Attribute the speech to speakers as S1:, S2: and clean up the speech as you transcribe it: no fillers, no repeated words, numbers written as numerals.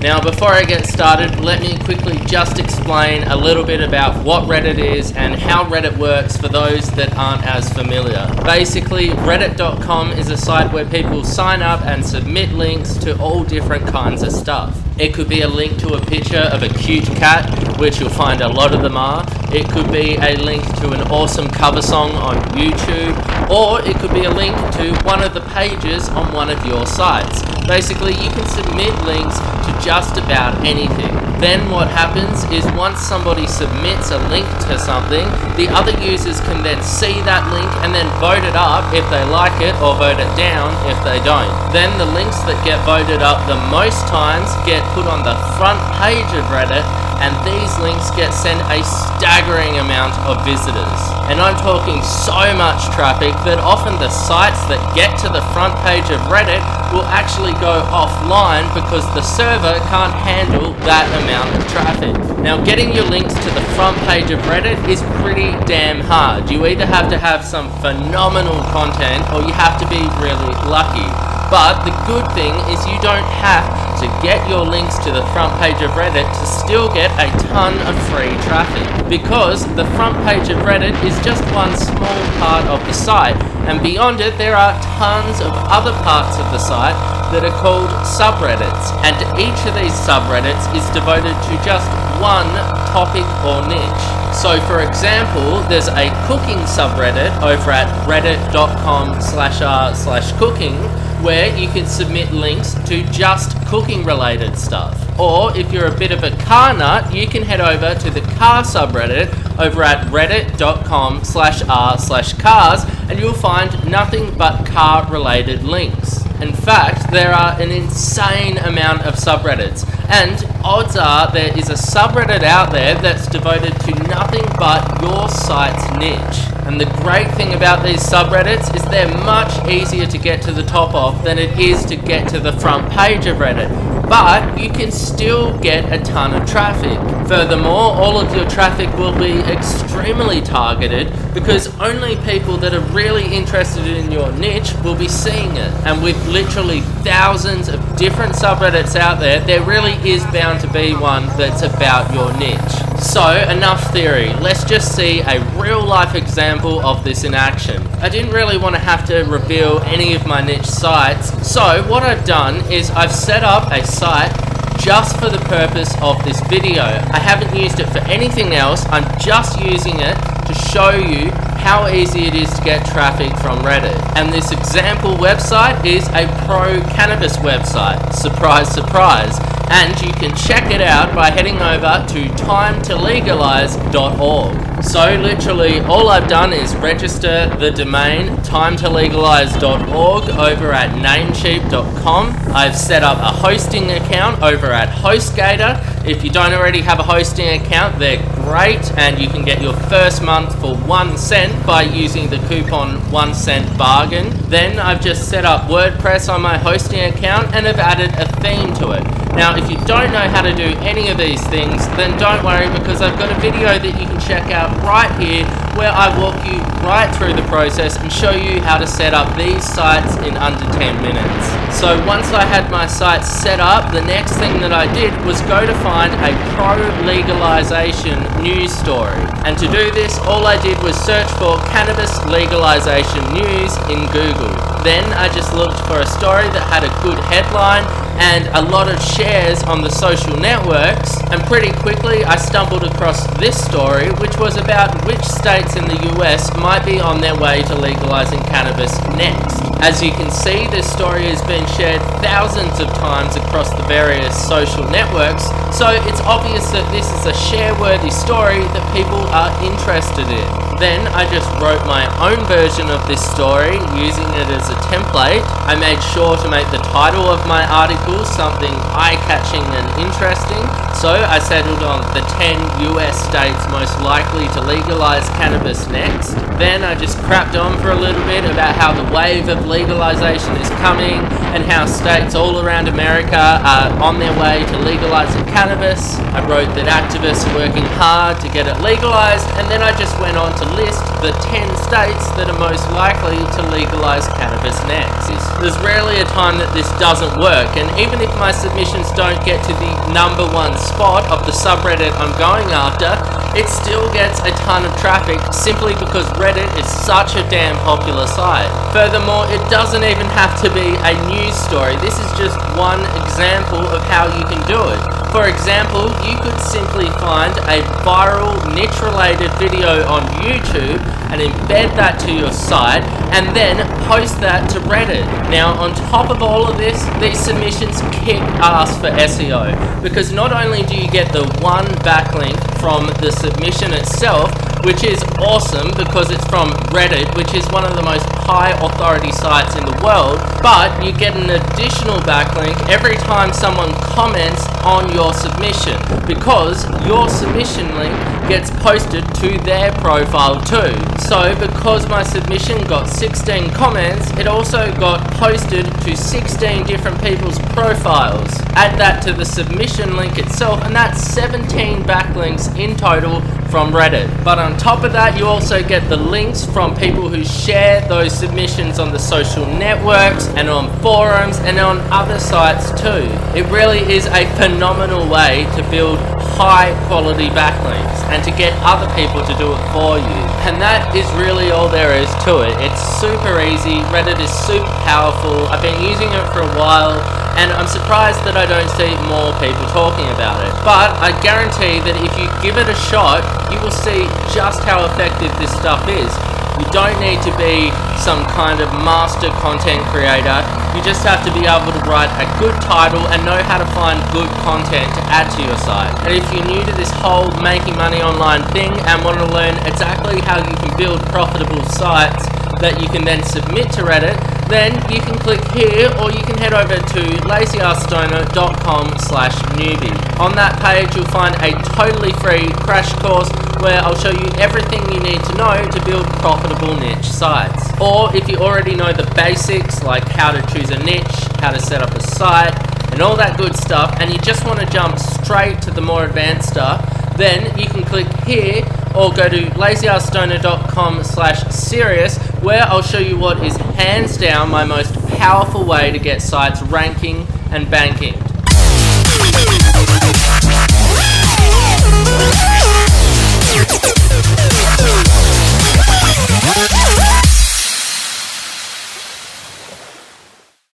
S1: Now before I get started, let me quickly just explain a little bit about what Reddit is and how Reddit works for those that aren't as familiar. Basically, reddit.com is a site where people sign up and submit links to all different kinds of stuff. It could be a link to a picture of a cute cat, which you'll find a lot of them are. It could be a link to an awesome cover song on YouTube, or it could be a link to one of the pages on one of your sites. Basically, you can submit links to just about anything. Then what happens is once somebody submits a link to something, the other users can then see that link and then vote it up if they like it or vote it down if they don't. Then the links that get voted up the most times get put on the front page of Reddit, and these links get sent a staggering amount of visitors. And I'm talking so much traffic that often the sites that get to the front page of Reddit will actually go offline because the server can't handle that amount of traffic. Now, getting your links to the front page of Reddit is pretty damn hard. You either have to have some phenomenal content or you have to be really lucky. But the good thing is you don't have to get your links to the front page of Reddit to still get a ton of free traffic, because the front page of Reddit is just one small part of the site, and beyond it there are tons of other parts of the site that are called subreddits, and each of these subreddits is devoted to just one topic or niche. So for example, there's a cooking subreddit over at reddit.com/r/cooking where you can submit links to just cooking related stuff. Or if you're a bit of a car nut, you can head over to the car subreddit over at reddit.com/r/cars and you'll find nothing but car related links. In fact, there are an insane amount of subreddits, and odds are there is a subreddit out there that's devoted to nothing but your site's niche. And the great thing about these subreddits is they're much easier to get to the top of than it is to get to the front page of Reddit. But you can still get a ton of traffic. Furthermore, all of your traffic will be extremely targeted because only people that are really interested in your niche will be seeing it. And with literally thousands of different subreddits out there, there really is bound to be one that's about your niche. So, enough theory. Let's just see a real life example of this in action. I didn't really want to have to reveal any of my niche sites, so what I've done is I've set up a site just for the purpose of this video. I haven't used it for anything else, I'm just using it to show you how easy it is to get traffic from Reddit. And this example website is a pro-cannabis website. Surprise, surprise. And you can check it out by heading over to timetolegalize.org. So literally all I've done is register the domain timetolegalize.org over at namecheap.com. I've set up a hosting account over at HostGator. If you don't already have a hosting account, they're great, and you can get your first month for 1 cent by using the coupon 1 cent bargain. Then I've just set up WordPress on my hosting account and have added a theme to it. Now, if you don't know how to do any of these things, then don't worry, because I've got a video that you can check out right here where I walk you right through the process and show you how to set up these sites in under 10 minutes. So once I had my site set up, the next thing that I did was go to find a pro-legalization news story. And to do this, all I did was search for cannabis legalization news in Google. Then I just looked for a story that had a good headline and a lot of shares on the social networks, and pretty quickly I stumbled across this story, which was about which states in the US might be on their way to legalizing cannabis next. As you can see, this story has been shared thousands of times across the various social networks, so it's obvious that this is a share-worthy story that people are interested in. Then I just wrote my own version of this story using it as a template. I made sure to make the title of my article something eye-catching and interesting, so I settled on the 10 US states most likely to legalize cannabis next. Then I just crapped on for a little bit about how the wave of legalization is coming and how states all around America are on their way to legalizing cannabis. I wrote that activists are working hard to get it legalized, and then I just went on to list the 10 states that are most likely to legalize cannabis next. There's rarely a time that this doesn't work, and even if my submissions don't get to the #1 spot of the subreddit I'm going after, it still gets a ton of traffic simply because Reddit is such a damn popular site. Furthermore, it doesn't even have to be a news story. This is just one example of how you can do it. For example, you could simply find a viral niche-related video on YouTube and embed that to your site and then post that to Reddit. Now, on top of all of this, these submissions kick ass for SEO, because not only do you get the one backlink from the submission itself, which is awesome because it's from Reddit, which is one of the most high authority sites in the world, but you get an additional backlink every time someone comments on your submission, because your submission link gets posted to their profile too. So because my submission got 16 comments, it also got posted to 16 different people's profiles. Add that to the submission link itself, and that's 17 backlinks in total from Reddit. But on top of that, you also get the links from people who share those submissions on the social networks and on forums and on other sites too. It really is a phenomenal way to build high quality backlinks and to get other people to do it for you. And that is really all there is to it. It's super easy. Reddit is super powerful. I've been using it for a while, and I'm surprised that I don't see more people talking about it. But I guarantee that if you give it a shot, you will see just how effective this stuff is. You don't need to be some kind of master content creator. You just have to be able to write a good title and know how to find good content to add to your site. And if you're new to this whole making money online thing and want to learn exactly how you can build profitable sites that you can then submit to Reddit, then you can click here, or you can head over to lazyaskstoner.com/newbie. On that page, you'll find a totally free crash course where I'll show you everything you need to know to build profitable niche sites. Or if you already know the basics, like how to choose a niche, how to set up a site, and all that good stuff, and you just want to jump straight to the more advanced stuff, then you can click here or go to lazyaskstoner.com/serious, where I'll show you what is hands down my most powerful way to get sites ranking and banking.